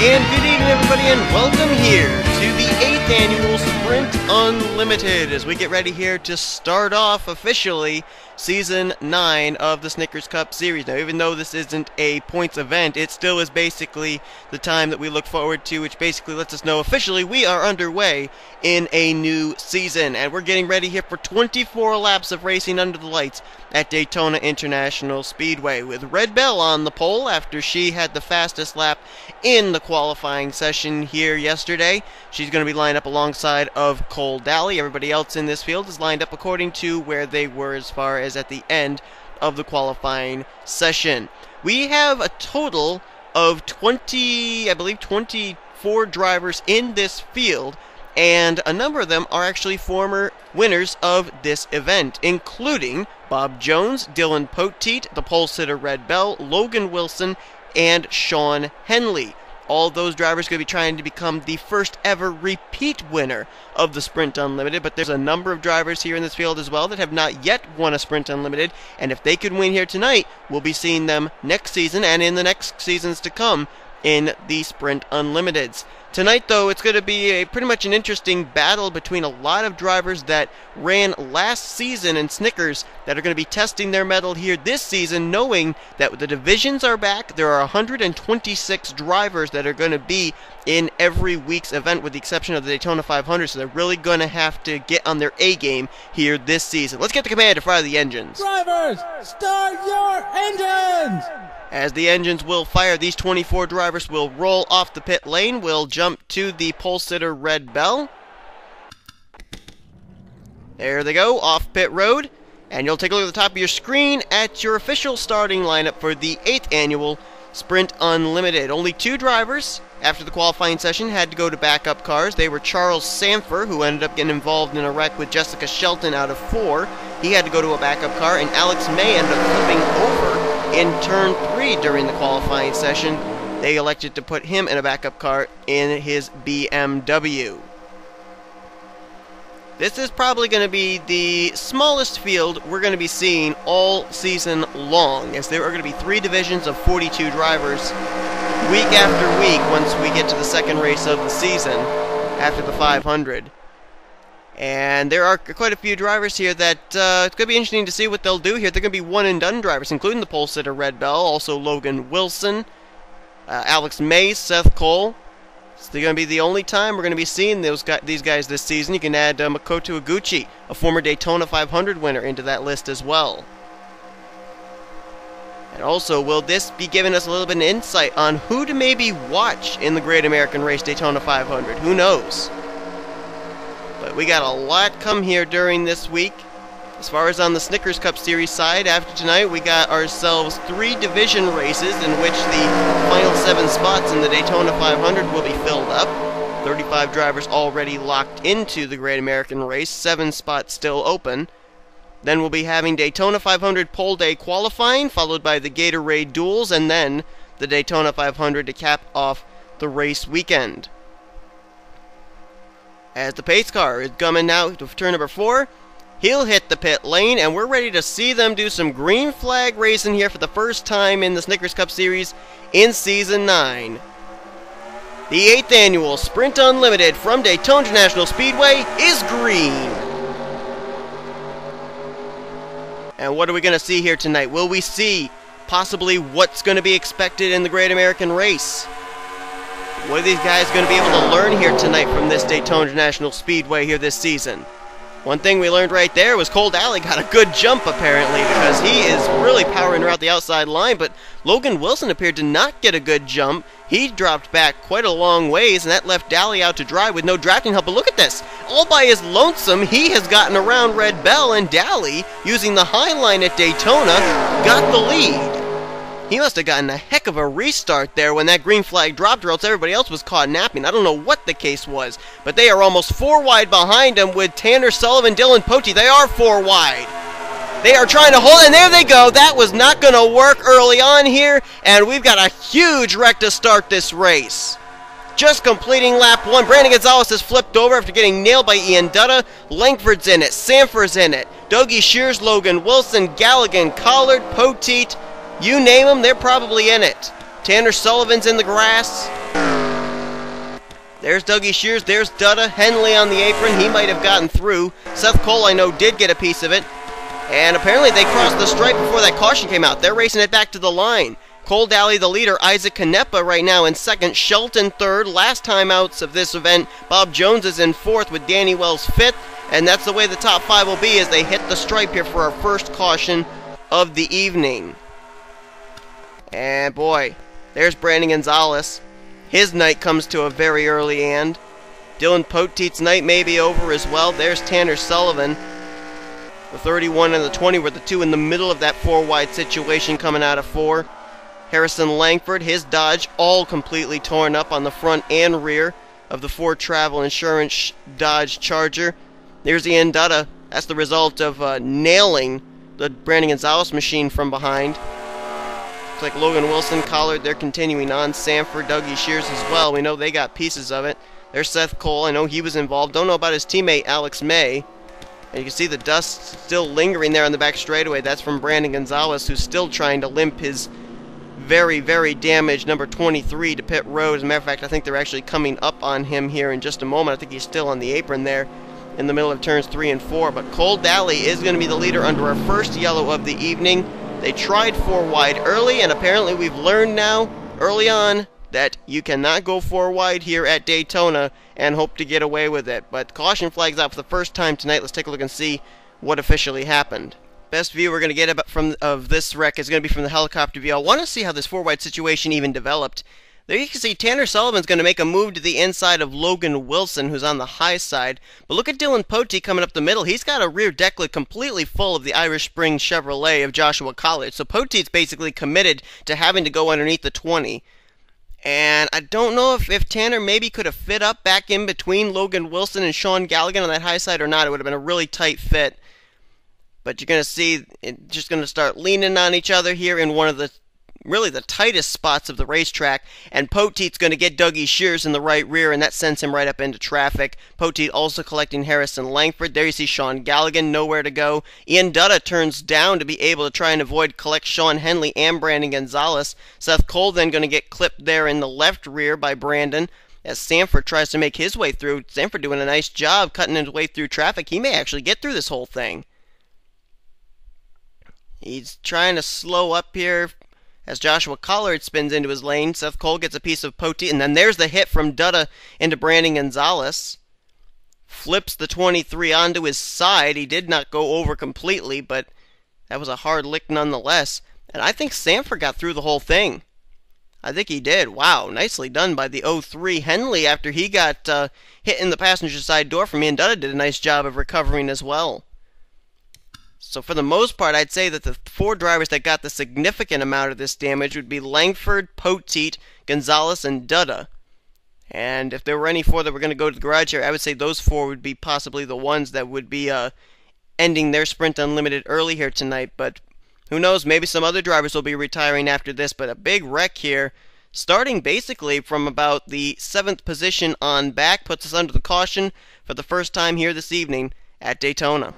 And good evening, everybody, and welcome here to the 8th annual Sprint Unlimited as we get ready here to start off officially Season 9 of the Snickers Cup Series. Now, even though this isn't a points event, it still is basically the time that we look forward to, which basically lets us know officially we are underway in a new season. And we're getting ready here for 24 laps of racing under the lights at Daytona International Speedway, with Red Bell on the pole after she had the fastest lap in the qualifying session here yesterday. She's going to be lined up alongside of Cole Daly. Everybody else in this field is lined up according to where they were as far as at the end of the qualifying session. We have a total of 24 drivers in this field, and a number of them are actually former winners of this event, including Bob Jones, Dylan Poteet, the pole sitter Red Bell, Logan Wilson, and Sean Henley. All those drivers are going to be trying to become the first ever repeat winner of the Sprint Unlimited, but there's a number of drivers here in this field as well that have not yet won a Sprint Unlimited, and if they could win here tonight, we'll be seeing them next season and in the next seasons to come in the Sprint Unlimiteds. Tonight, though, it's going to be pretty much an interesting battle between a lot of drivers that ran last season in Snickers that are going to be testing their mettle here this season, knowing that the divisions are back. There are 126 drivers that are going to be in every week's event with the exception of the Daytona 500, so they're really going to have to get on their A game here this season. Let's get the command to fire the engines. Drivers, start your engines! As the engines will fire, these 24 drivers will roll off the pit lane. We'll jump to the pole sitter Red Bell. There they go, off pit road. And you'll take a look at the top of your screen at your official starting lineup for the 8th annual Sprint Unlimited. Only 2 drivers after the qualifying session had to go to backup cars. They were Charles Sanford, who ended up getting involved in a wreck with Jessica Shelton out of 4. He had to go to a backup car, and Alex May ended up flipping over in turn 3 during the qualifying session. They elected to put him in a backup car in his BMW. This is probably going to be the smallest field we're going to be seeing all season long, as there are going to be 3 divisions of 42 drivers week after week once we get to the second race of the season after the 500. And there are quite a few drivers here that it's going to be interesting to see what they'll do here. They're going to be one-and-done drivers, including the pole sitter Red Bell, also Logan Wilson, Alex May, Seth Cole. It's going to be the only time we're going to be seeing these guys this season. You can add Makoto Iguchi, a former Daytona 500 winner, into that list as well. And also, will this be giving us a little bit of insight on who to maybe watch in the Great American Race Daytona 500? Who knows? But we got a lot come here during this week. As far as on the Snickers Cup Series side, after tonight we got ourselves 3 division races in which the final 7 spots in the Daytona 500 will be filled up. 35 drivers already locked into the Great American Race, 7 spots still open. Then we'll be having Daytona 500 Pole Day qualifying, followed by the Gatorade Duels, and then the Daytona 500 to cap off the race weekend. As the pace car is coming now to turn number 4, he'll hit the pit lane, and we're ready to see them do some green flag racing here for the first time in the Snickers Cup Series in Season 9. The 8th annual Sprint Unlimited from Daytona International Speedway is green. And what are we going to see here tonight? Will we see possibly what's going to be expected in the Great American Race? What are these guys going to be able to learn here tonight from this Daytona International Speedway here this season? One thing we learned right there was Cole Daly got a good jump apparently, because he is really powering around the outside line, but Logan Wilson appeared to not get a good jump. He dropped back quite a long ways, and that left Daly out to dry with no drafting help. But look at this. All by his lonesome, he has gotten around Red Bell, and Daly, using the high line at Daytona, got the lead. He must have gotten a heck of a restart there when that green flag dropped, or else everybody else was caught napping. I don't know what the case was, but they are almost 4 wide behind him with Tanner Sullivan, Dylan Poteet. They are 4 wide. They are trying to hold, and there they go. That was not going to work early on here, and we've got a huge wreck to start this race. Just completing lap 1, Brandon Gonzalez has flipped over after getting nailed by Ian Dutta. Langford's in it, Sanford's in it, Dougie Shears, Logan Wilson, Galligan, Collard, Poteet. You name them, they're probably in it. Tanner Sullivan's in the grass. There's Dougie Shears, there's Dutta, Henley on the apron, he might have gotten through. Seth Cole, I know, did get a piece of it. And apparently they crossed the stripe before that caution came out. They're racing it back to the line. Cole Daly, the leader, Isaac Canepa right now in second, Shelton third. Last timeouts of this event, Bob Jones is in fourth with Danny Wells fifth. And that's the way the top five will be as they hit the stripe here for our first caution of the evening. And boy, there's Brandon Gonzalez. His night comes to a very early end. Dylan Poteet's night may be over as well. There's Tanner Sullivan. The 31 and the 20 were the two in the middle of that four-wide situation coming out of four. Harrison Langford, his Dodge, all completely torn up on the front and rear of the Ford Travel Insurance Dodge Charger. There's Ian Dutta. That's the result of nailing the Brandon Gonzalez machine from behind. Looks like Logan Wilson, Collard, they're continuing on. Sanford, Dougie Shears as well. We know they got pieces of it. There's Seth Cole. I know he was involved. Don't know about his teammate, Alex May. And you can see the dust still lingering there on the back straightaway. That's from Brandon Gonzalez, who's still trying to limp his very, very damaged number 23 to pit road. As a matter of fact, I think they're actually coming up on him here in just a moment. I think he's still on the apron there in the middle of turns 3 and 4. But Cole Daly is going to be the leader under our first yellow of the evening. They tried 4 wide early, and apparently we've learned now, early on, that you cannot go 4 wide here at Daytona and hope to get away with it. But caution flags out for the first time tonight. Let's take a look and see what officially happened. Best view we're going to get of this wreck is going to be from the helicopter view. I want to see how this 4 wide situation even developed. There you can see Tanner Sullivan's going to make a move to the inside of Logan Wilson, who's on the high side. But look at Dylan Poteet coming up the middle. He's got a rear deck lid completely full of the Irish Spring Chevrolet of Joshua Collard. So Poteet's basically committed to having to go underneath the 20. And I don't know if Tanner maybe could have fit up back in between Logan Wilson and Sean Galligan on that high side or not. It would have been a really tight fit. But you're going to see it just going to start leaning on each other here in one of the really the tightest spots of the racetrack, and Poteet's going to get Dougie Shears in the right rear, and that sends him right up into traffic. Poteet also collecting Harrison Langford. There you see Sean Galligan, nowhere to go. Ian Dutta turns down to be able to try and collect Sean Henley and Brandon Gonzalez. Seth Cole then going to get clipped there in the left rear by Brandon as Sanford tries to make his way through. Sanford doing a nice job cutting his way through traffic. He may actually get through this whole thing. He's trying to slow up here as Joshua Collard spins into his lane. Seth Cole gets a piece of Poteet, and then there's the hit from Dutta into Brandon Gonzalez. Flips the 23 onto his side. He did not go over completely, but that was a hard lick nonetheless. And I think Sanford got through the whole thing. I think he did. Wow, nicely done by the 03 Henley after he got hit in the passenger side door from me, and Dutta did a nice job of recovering as well. So for the most part, I'd say that the 4 drivers that got the significant amount of this damage would be Langford, Poteet, Gonzalez, and Dutta. And if there were any 4 that were going to go to the garage area, I would say those 4 would be possibly the ones that would be ending their Sprint Unlimited early here tonight. But who knows, maybe some other drivers will be retiring after this. But a big wreck here, starting basically from about the 7th position on back, puts us under the caution for the first time here this evening at Daytona.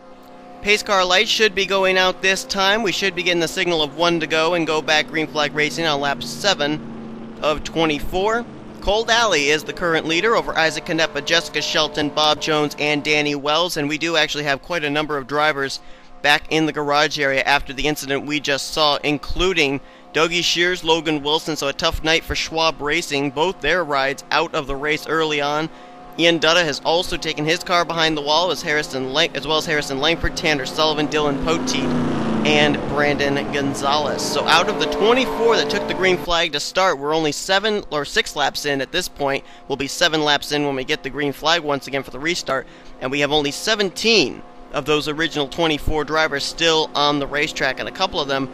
Pace car lights should be going out this time. We should be getting the signal of 1 to go and go back green flag racing on lap 7 of 24. Cole Daly is the current leader over Isaac Canepa, Jessica Shelton, Bob Jones, and Danny Wells. And we do actually have quite a number of drivers back in the garage area after the incident we just saw, including Dougie Shears, Logan Wilson. So a tough night for Schwab Racing. Both their rides out of the race early on. Ian Dutta has also taken his car behind the wall as well as Harrison Langford, Tanner Sullivan, Dylan Poteet, and Brandon Gonzalez. So out of the 24 that took the green flag to start, we're only 7 or 6 laps in at this point. We'll be 7 laps in when we get the green flag once again for the restart, and we have only 17 of those original 24 drivers still on the racetrack, and a couple of them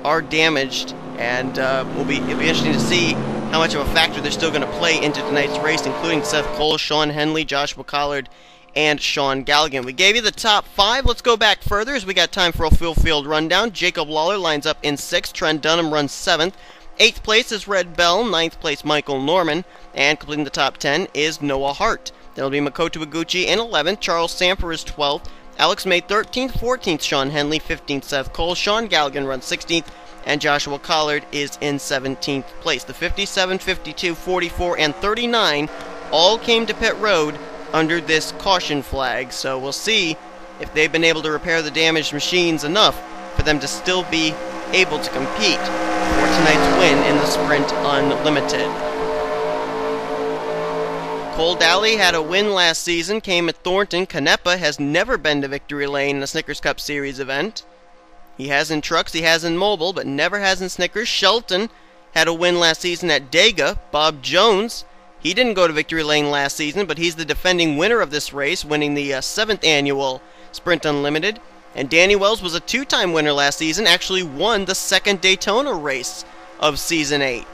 are damaged, and it'll be interesting to see how much of a factor they're still going to play into tonight's race, including Seth Cole, Sean Henley, Joshua Collard, and Sean Galligan. We gave you the top 5. Let's go back further as we got time for a full field rundown. Jacob Lawler lines up in 6th. Trent Dunham runs 7th. 8th place is Red Bell. 9th place Michael Norman. And completing the top 10 is Noah Hart. Then it'll be Makoto Iguchi in 11th. Charles Samper is 12th. Alex May 13th. 14th Sean Henley. 15th Seth Cole. Sean Galligan runs 16th. And Joshua Collard is in 17th place. The 57, 52, 44, and 39 all came to pit road under this caution flag. So we'll see if they've been able to repair the damaged machines enough for them to still be able to compete for tonight's win in the Sprint Unlimited. Cole Daly had a win last season, came at Thornton. Canepa has never been to victory lane in a Snickers Cup Series event. He has in trucks, he has in mobile, but never has in Snickers. Shelton had a win last season at Dega. Bob Jones, he didn't go to victory lane last season, but he's the defending winner of this race, winning the 7th annual Sprint Unlimited. And Danny Wells was a 2-time winner last season, actually won the 2nd Daytona race of Season 8.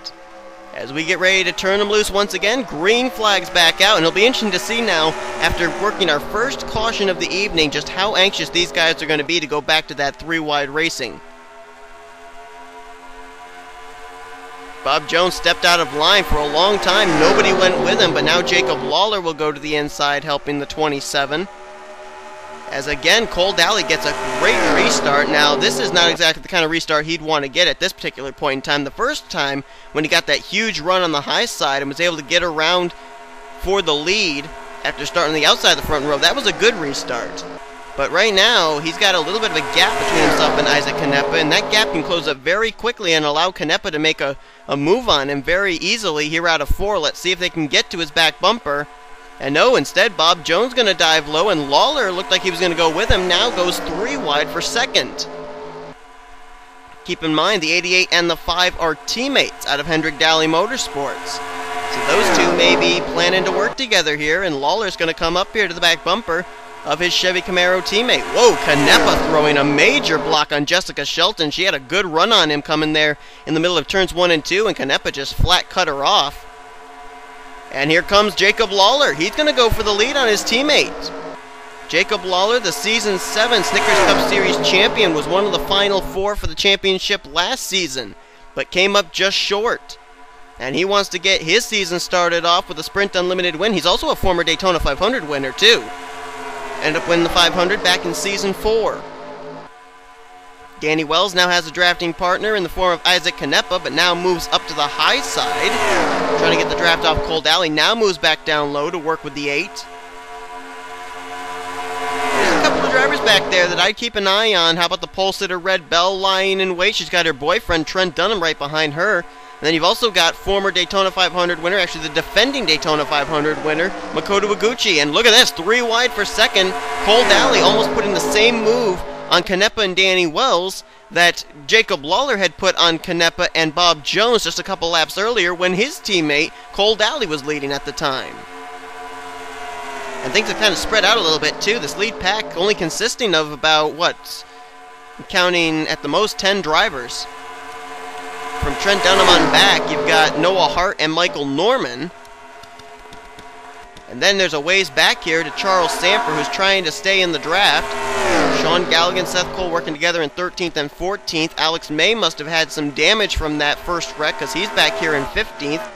As we get ready to turn them loose once again, green flags back out, and it'll be interesting to see now, after working our first caution of the evening, just how anxious these guys are going to be to go back to that 3-wide racing. Bob Jones stepped out of line for a long time. Nobody went with him, but now Jacob Lawler will go to the inside, helping the 27. As again, Cole Daly gets a great restart. Now, this is not exactly the kind of restart he'd want to get at this particular point in time. The first time, when he got that huge run on the high side and was able to get around for the lead after starting on the outside of the front row, that was a good restart. But right now, he's got a little bit of a gap between himself and Isaac Canepa, and that gap can close up very quickly and allow Canepa to make a move on him very easily here out of 4. Let's see if they can get to his back bumper. And no, instead, Bob Jones going to dive low, and Lawler looked like he was going to go with him, now goes 3 wide for 2nd. Keep in mind, the 88 and the 5 are teammates out of Hendrick Daly Motorsports. So those two may be planning to work together here, and Lawler's going to come up here to the back bumper of his Chevy Camaro teammate. Whoa, Canepa throwing a major block on Jessica Shelton. She had a good run on him coming there in the middle of turns 1 and 2, and Canepa just flat cut her off. And here comes Jacob Lawler. He's going to go for the lead on his teammate. Jacob Lawler, the Season 7 Snickers Cup Series champion, was one of the final 4 for the championship last season, but came up just short. And he wants to get his season started off with a Sprint Unlimited win. He's also a former Daytona 500 winner, too. Ended up winning the 500 back in Season 4. Danny Wells now has a drafting partner in the form of Isaac Canepa, but now moves up to the high side, trying to get the draft off Cole Daly. Now moves back down low to work with the 8. There's a couple of drivers back there that I'd keep an eye on. How about the pole sitter Red Bell lying in wait? She's got her boyfriend Trent Dunham right behind her. And then you've also got former Daytona 500 winner, actually the defending Daytona 500 winner, Makoto Iguchi. And look at this, 3 wide for 2nd. Cole Daly almost put in the same move on Canepa and Danny Wells that Jacob Lawler had put on Canepa and Bob Jones just a couple laps earlier when his teammate Cole Daly was leading at the time. And things have kind of spread out a little bit too. This lead pack only consisting of about, what, counting at the most 10 drivers. From Trent Dunham on back, you've got Noah Hart and Michael Norman. And then there's a ways back here to Charles Samper, who's trying to stay in the draft. Sean Galligan, Seth Cole working together in 13th and 14th. Alex May must have had some damage from that first wreck because he's back here in 15th.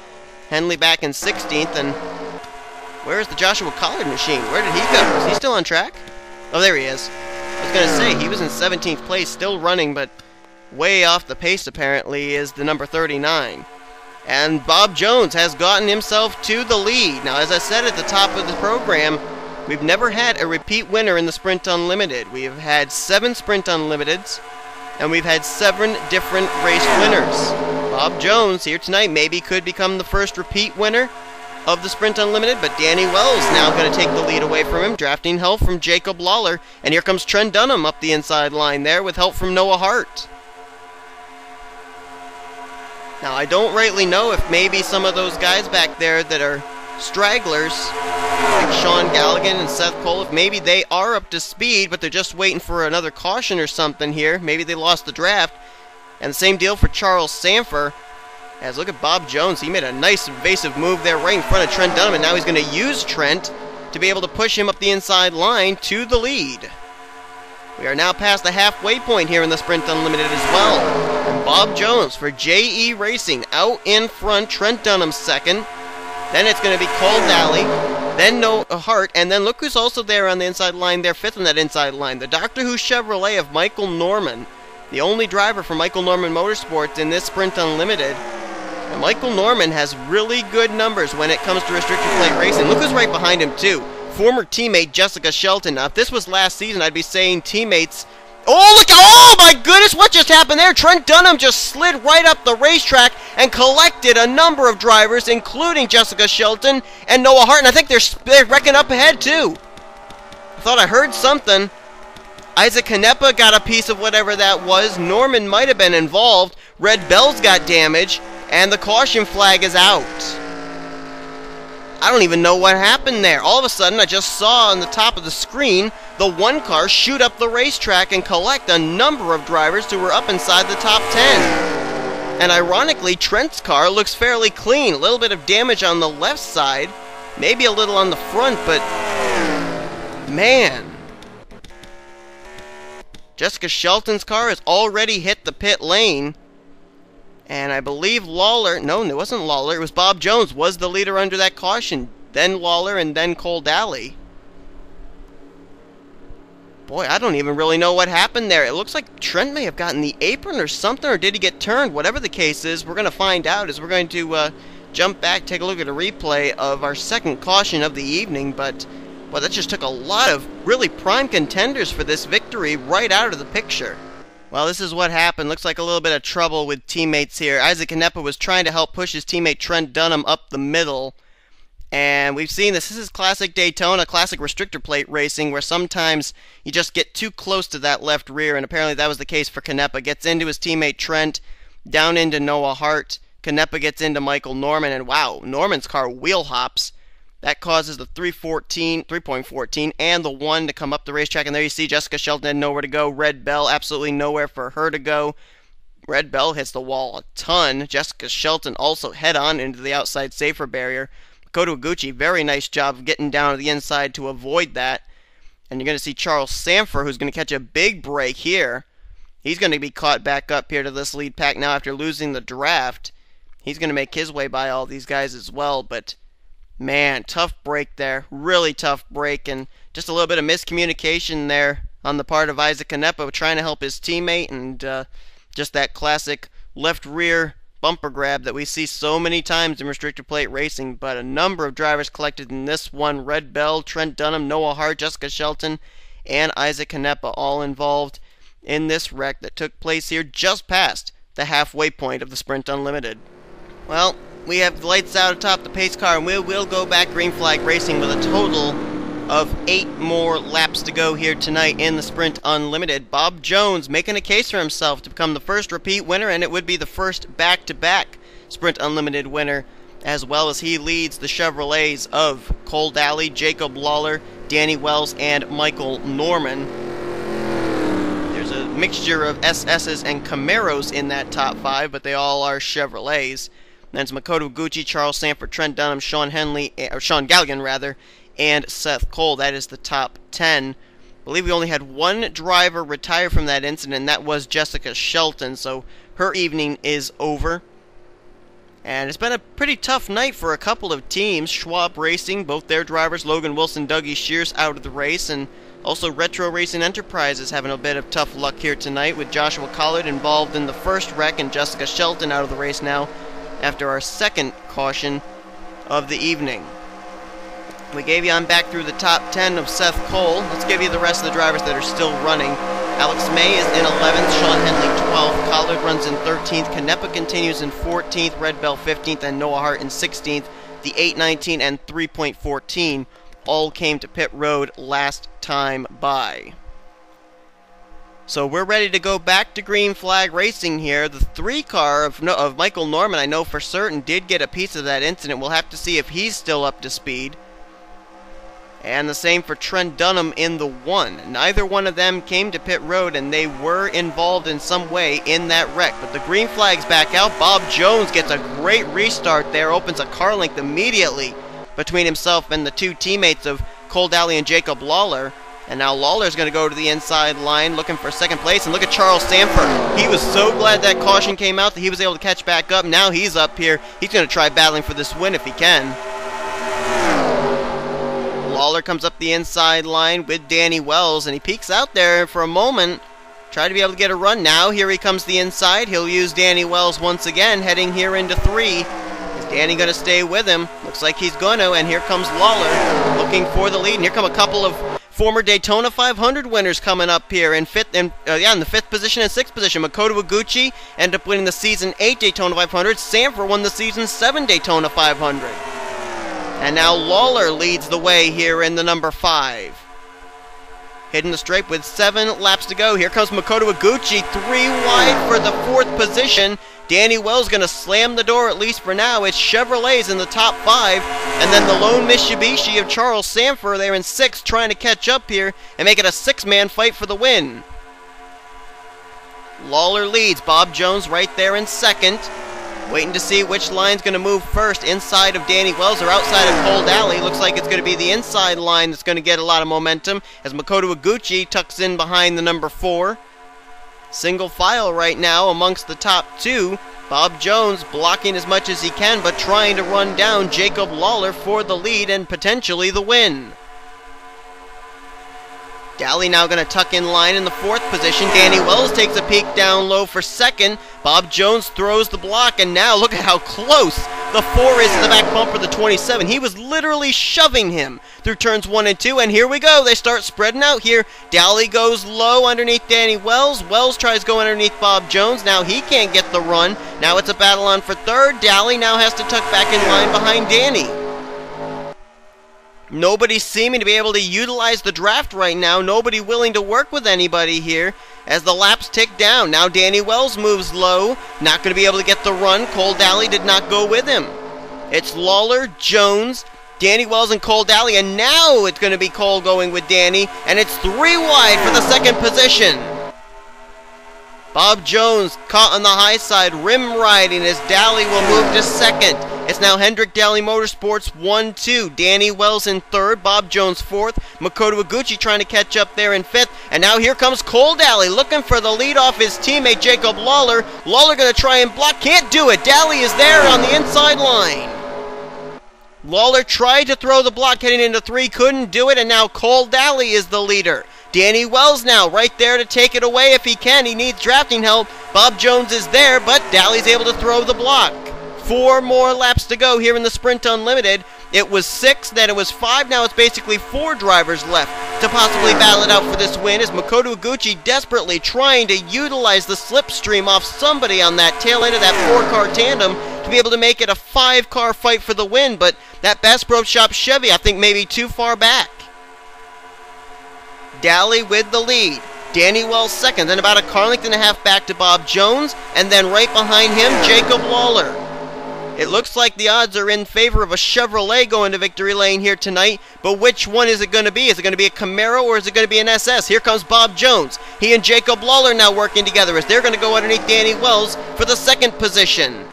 Henley back in 16th. And where's the Joshua Collard machine? Where did he go? Is he still on track? Oh, there he is. I was going to say, he was in 17th place, still running, but way off the pace apparently is the number 39. And Bob Jones has gotten himself to the lead. Now, as I said at the top of the program, we've never had a repeat winner in the Sprint Unlimited. We have had 7 Sprint Unlimiteds, and we've had 7 different race winners. Bob Jones here tonight maybe could become the first repeat winner of the Sprint Unlimited, but Danny Wells now going to take the lead away from him, drafting help from Jacob Lawler. And here comes Trent Dunham up the inside line there with help from Noah Hart. Now, I don't rightly know if maybe some of those guys back there that are stragglers, like Sean Galligan and Seth Cole, if maybe they are up to speed, but they're just waiting for another caution or something here. Maybe they lost the draft. And the same deal for Charles Samper. As look at Bob Jones. He made a nice evasive move there right in front of Trent Dunham, and now he's going to use Trent to be able to push him up the inside line to the lead. We are now past the halfway point here in the Sprint Unlimited as well. And Bob Jones for JE Racing out in front. Trent Dunham second. Then it's going to be Cole Daly. Then Noah Hart. And then look who's also there on the inside line there, 5th on that inside line. The Doctor Who Chevrolet of Michael Norman. The only driver for Michael Norman Motorsports in this Sprint Unlimited. And Michael Norman has really good numbers when it comes to restrictor plate racing. Look who's right behind him, too. Former teammate Jessica Shelton. Now, if this was last season, I'd be saying teammates... Oh, look! Oh, my goodness! What just happened there? Trent Dunham just slid right up the racetrack and collected a number of drivers, including Jessica Shelton and Noah Hart. And I think they're wrecking up ahead, too. I thought I heard something. Isaac Canepa got a piece of whatever that was. Norman might have been involved. Red Bell's got damage. And the caution flag is out. I don't even know what happened there. All of a sudden, I just saw on the top of the screen the one car shoot up the racetrack and collect a number of drivers who were up inside the top 10. And ironically, Trent's car looks fairly clean. A little bit of damage on the left side, maybe a little on the front, but man. Jessica Shelton's car has already hit the pit lane. And I believe Lawler, no, it wasn't Lawler, it was Bob Jones, was the leader under that caution. Then Lawler and then Cole Daly. Boy, I don't even really know what happened there. It looks like Trent may have gotten the apron or something, or did he get turned? Whatever the case is, we're going to find out as we're going to jump back, take a look at a replay of our second caution of the evening. But, well, that just took a lot of really prime contenders for this victory right out of the picture. Well, this is what happened. Looks like a little bit of trouble with teammates here. Isaac Canepa was trying to help push his teammate Trent Dunham up the middle. And we've seen this. This is classic Daytona, classic restrictor plate racing, where sometimes you just get too close to that left rear. And apparently that was the case for Canepa. Gets into his teammate Trent, down into Noah Hart. Canepa gets into Michael Norman. And wow, Norman's car wheel hops. That causes the 3.14 and the 1 to come up the racetrack. And there you see Jessica Shelton had nowhere to go. Red Bell, absolutely nowhere for her to go. Red Bell hits the wall a ton. Jessica Shelton also head on into the outside safer barrier. Makoto Iguchi, very nice job of getting down to the inside to avoid that. And you're going to see Charles Sanford, who's going to catch a big break here. He's going to be caught back up here to this lead pack now after losing the draft. He's going to make his way by all these guys as well, but... man, tough break there. Really tough break, and just a little bit of miscommunication there on the part of Isaac Canepa trying to help his teammate, and just that classic left rear bumper grab that we see so many times in restrictor plate racing. But a number of drivers collected in this one. Red Bell, Trent Dunham, Noah Hart, Jessica Shelton, and Isaac Canepa all involved in this wreck that took place here just past the halfway point of the Sprint Unlimited. Well, we have the lights out atop the pace car, and we will go back green flag racing with a total of 8 more laps to go here tonight in the Sprint Unlimited. Bob Jones making a case for himself to become the first repeat winner, and it would be the first back-to-back Sprint Unlimited winner, as well as he leads the Chevrolets of Cole Daly, Jacob Lawler, Danny Wells, and Michael Norman. There's a mixture of SS's and Camaros in that top 5, but they all are Chevrolets. Then it's Makoto Iguchi, Charles Sanford, Trent Dunham, Sean Galligan, and Seth Cole. That is the top 10. I believe we only had one driver retire from that incident, and that was Jessica Shelton, so her evening is over. And it's been a pretty tough night for a couple of teams. Schwab Racing, both their drivers, Logan Wilson, Dougie Shears, out of the race, and also Retro Racing Enterprises having a bit of tough luck here tonight, with Joshua Collard involved in the first wreck and Jessica Shelton out of the race now after our second caution of the evening. We gave you on back through the top 10 of Seth Cole. Let's give you the rest of the drivers that are still running. Alex May is in 11th, Sean Henley 12th, Collard runs in 13th, Canepa continues in 14th, Red Bell 15th, and Noah Hart in 16th. The 8.19 and 3.14 all came to pit road last time by. So we're ready to go back to green flag racing here. The 3 car of Michael Norman, I know for certain, did get a piece of that incident. We'll have to see if he's still up to speed. And the same for Trent Dunham in the 1. Neither one of them came to pit road, and they were involved in some way in that wreck. But the green flag's back out. Bob Jones gets a great restart there, opens a car length immediately between himself and the 2 teammates of Cole Daly and Jacob Lawler. And now Lawler's going to go to the inside line looking for second place. And look at Charles Sanford. He was so glad that caution came out that he was able to catch back up. Now he's up here. He's going to try battling for this win if he can. Lawler comes up the inside line with Danny Wells, and he peeks out there for a moment. Try to be able to get a run. Now here he comes the inside. He'll use Danny Wells once again, heading here into 3. Is Danny going to stay with him? Looks like he's going to, and here comes Lawler looking for the lead. And here come a couple of former Daytona 500 winners coming up here in the 5th position and 6th position. Makoto Iguchi ended up winning the Season 8 Daytona 500. Sanford won the Season 7 Daytona 500. And now Lawler leads the way here in the number 5. Hitting the stripe with 7 laps to go. Here comes Makoto Iguchi, 3 wide for the 4th position. Danny Wells going to slam the door, at least for now. It's Chevrolet's in the top 5. And then the lone Mitsubishi of Charles Sanford there in 6th, trying to catch up here and make it a 6-man fight for the win. Lawler leads. Bob Jones right there in 2nd. Waiting to see which line's going to move first, inside of Danny Wells or outside of Cold Alley. Looks like it's going to be the inside line that's going to get a lot of momentum as Makoto Iguchi tucks in behind the number 4. Single file right now amongst the top 2. Bob Jones blocking as much as he can, but trying to run down Jacob Lawler for the lead and potentially the win. Daly now going to tuck in line in the 4th position. Danny Wells takes a peek down low for 2nd. Bob Jones throws the block, and now look at how close the 4 is to the back bumper of the 27. He was literally shoving him through turns 1 and 2, and here we go. They start spreading out here. Daly goes low underneath Danny Wells. Wells tries going underneath Bob Jones. Now he can't get the run. Now it's a battle on for 3rd. Daly now has to tuck back in line behind Danny. Nobody seeming to be able to utilize the draft right now. Nobody willing to work with anybody here as the laps tick down. Now Danny Wells moves low. Not going to be able to get the run. Cole Daly did not go with him. It's Lawler, Jones, Danny Wells, and Cole Daly. And now it's going to be Cole going with Danny. And it's 3 wide for the 2nd position. Bob Jones caught on the high side, rim riding as Daly will move to 2nd. It's now Hendrick Daly Motorsports 1-2. Danny Wells in 3rd, Bob Jones 4th. Makoto Iguchi trying to catch up there in 5th. And now here comes Cole Daly looking for the lead off his teammate Jacob Lawler. Lawler going to try and block, can't do it. Daly is there on the inside line. Lawler tried to throw the block heading into 3, couldn't do it, and now Cole Daly is the leader. Danny Wells now right there to take it away if he can. He needs drafting help. Bob Jones is there, but Daly's able to throw the block. 4 more laps to go here in the Sprint Unlimited. It was 6, then it was 5, now it's basically 4 drivers left to possibly battle it out for this win as Makoto Iguchi desperately trying to utilize the slipstream off somebody on that tail end of that 4-car tandem to be able to make it a 5-car fight for the win, but that Bass Pro Shop Chevy I think maybe too far back. Daly with the lead. Danny Wells 2nd, then about a car length and a half back to Bob Jones, and then right behind him, Jacob Lawler. It looks like the odds are in favor of a Chevrolet going to victory lane here tonight, but which one is it going to be? Is it going to be a Camaro or is it going to be an SS? Here comes Bob Jones. He and Jacob Lawler now working together as they're going to go underneath Danny Wells for the 2nd position.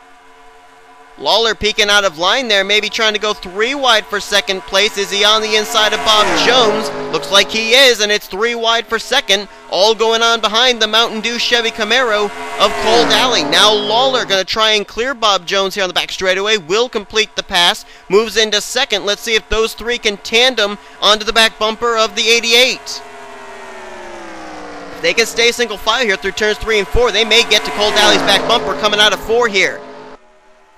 Lawler peeking out of line there, maybe trying to go 3 wide for 2nd place. Is he on the inside of Bob Jones? Looks like he is, and it's 3 wide for 2nd. All going on behind the Mountain Dew Chevy Camaro of Cole Daly. Now Lawler going to try and clear Bob Jones here on the back straightaway. Will complete the pass. Moves into 2nd. Let's see if those 3 can tandem onto the back bumper of the 88. If they can stay single file here through turns 3 and 4, they may get to Cole Daly's back bumper coming out of 4 here.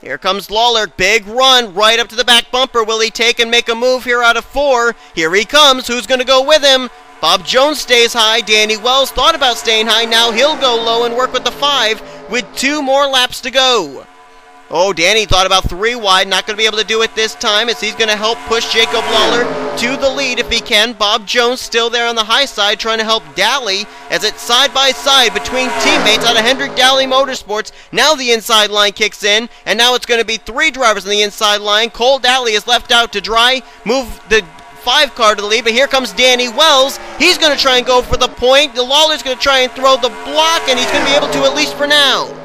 Here comes Lawler, big run right up to the back bumper. Will he take and make a move here out of 4? Here he comes. Who's going to go with him? Bob Jones stays high. Danny Wells thought about staying high. Now he'll go low and work with the 5 with 2 more laps to go. Oh, Danny thought about 3 wide. Not going to be able to do it this time as he's going to help push Jacob Lawler to the lead if he can. Bob Jones still there on the high side trying to help Daly as it's side by side between teammates out of Hendrick Daly Motorsports. Now the inside line kicks in, and now it's going to be 3 drivers on the inside line. Cole Daly is left out to dry. Move the 5-car to the lead, but here comes Danny Wells. He's going to try and go for the point. The Lawler's going to try and throw the block, and he's going to be able to at least for now.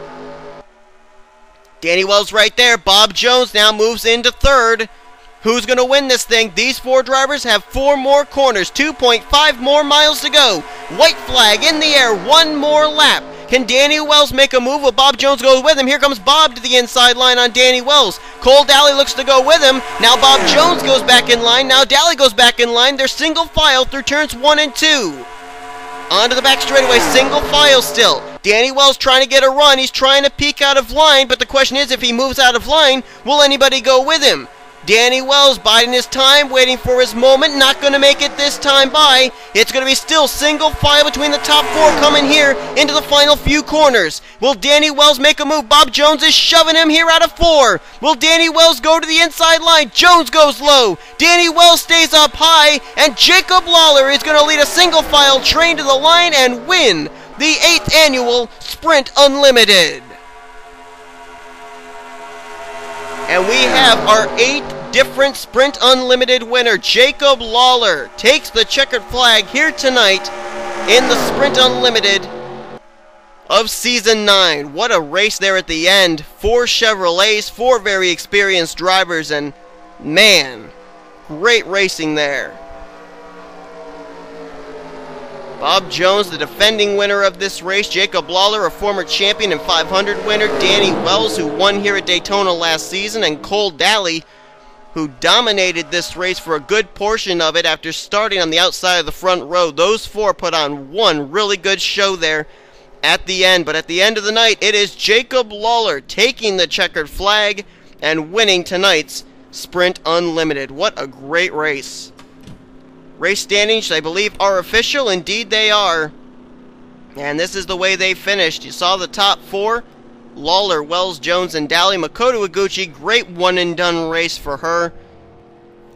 Danny Wells right there. Bob Jones now moves into 3rd. Who's going to win this thing? These 4 drivers have 4 more corners. 2.5 more miles to go. White flag in the air. 1 more lap. Can Danny Wells make a move? Will Bob Jones go with him? Here comes Bob to the inside line on Danny Wells. Cole Daly looks to go with him. Now Bob Jones goes back in line. Now Daly goes back in line. They're single file through turns 1 and 2. onto the back straightaway, single file still. Danny Wells trying to get a run. He's trying to peek out of line, but the question is, if he moves out of line, will anybody go with him? Danny Wells biding his time, waiting for his moment, not going to make it this time by. It's going to be still single file between the top four coming here into the final few corners. Will Danny Wells make a move? Bob Jones is shoving him here out of four. Will Danny Wells go to the inside line? Jones goes low. Danny Wells stays up high, and Jacob Lawler is going to lead a single file train to the line and win the 8th annual Sprint Unlimited. And we have our 8th different Sprint Unlimited winner. Jacob Lawler takes the checkered flag here tonight in the Sprint Unlimited of Season 9. What a race there at the end. 4 Chevrolets, 4 very experienced drivers, and man, great racing there. Bob Jones, the defending winner of this race. Jacob Lawler, a former champion and 500 winner. Danny Wells, who won here at Daytona last season. And Cole Daly, who dominated this race for a good portion of it after starting on the outside of the front row. Those 4 put on one really good show there at the end. But at the end of the night, it is Jacob Lawler taking the checkered flag and winning tonight's Sprint Unlimited. What a great race. Race standings, I believe, are official. Indeed, they are. And this is the way they finished. You saw the top 4. Lawler, Wells, Jones, and Daly. Makoto Iguchi, great one-and-done race for her.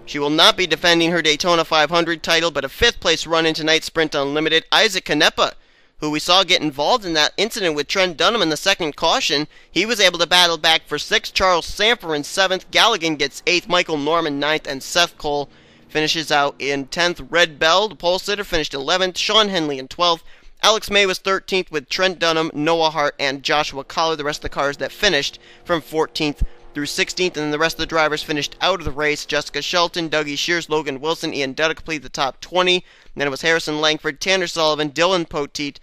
She will not be defending her Daytona 500 title, but a 5th place run in tonight's Sprint Unlimited. Isaac Canepa, who we saw get involved in that incident with Trent Dunham in the second caution, he was able to battle back for 6th. Charles Sanford in 7th. Galligan gets 8th. Michael Norman 9th. And Seth Cole finishes out in 10th. Red Bell, the pole sitter, finished 11th. Sean Henley in 12th. Alex May was 13th with Trent Dunham, Noah Hart, and Joshua Collar. The rest of the cars that finished from 14th through 16th, and then the rest of the drivers finished out of the race. Jessica Shelton, Dougie Shears, Logan Wilson, Ian Dutta completed the top 20. And then it was Harrison Langford, Tanner Sullivan, Dylan Poteet,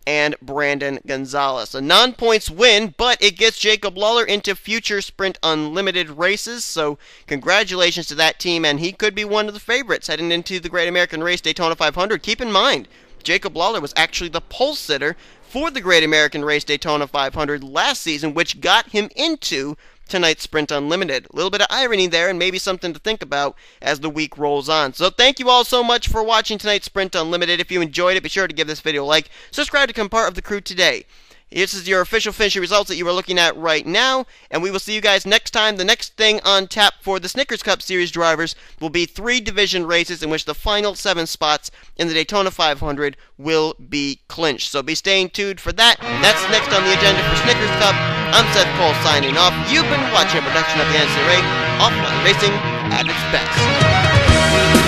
and Brandon Gonzalez. A non-points win, but it gets Jacob Lawler into future Sprint Unlimited races, so congratulations to that team, and he could be one of the favorites heading into the Great American Race Daytona 500. Keep in mind, Jacob Lawler was actually the pole sitter for the Great American Race Daytona 500 last season, which got him into tonight's Sprint Unlimited. A little bit of irony there, and maybe something to think about as the week rolls on. So thank you all so much for watching tonight's Sprint Unlimited. If you enjoyed it, be sure to give this video a like. Subscribe to become part of the crew today. This is your official finishing results that you are looking at right now, and we will see you guys next time. The next thing on tap for the Snickers Cup Series drivers will be 3 division races in which the final 7 spots in the Daytona 500 will be clinched. So be staying tuned for that. That's next on the agenda for Snickers Cup. I'm Seth Cole signing off. You've been watching a production of the NNSCRA, offline racing at its best.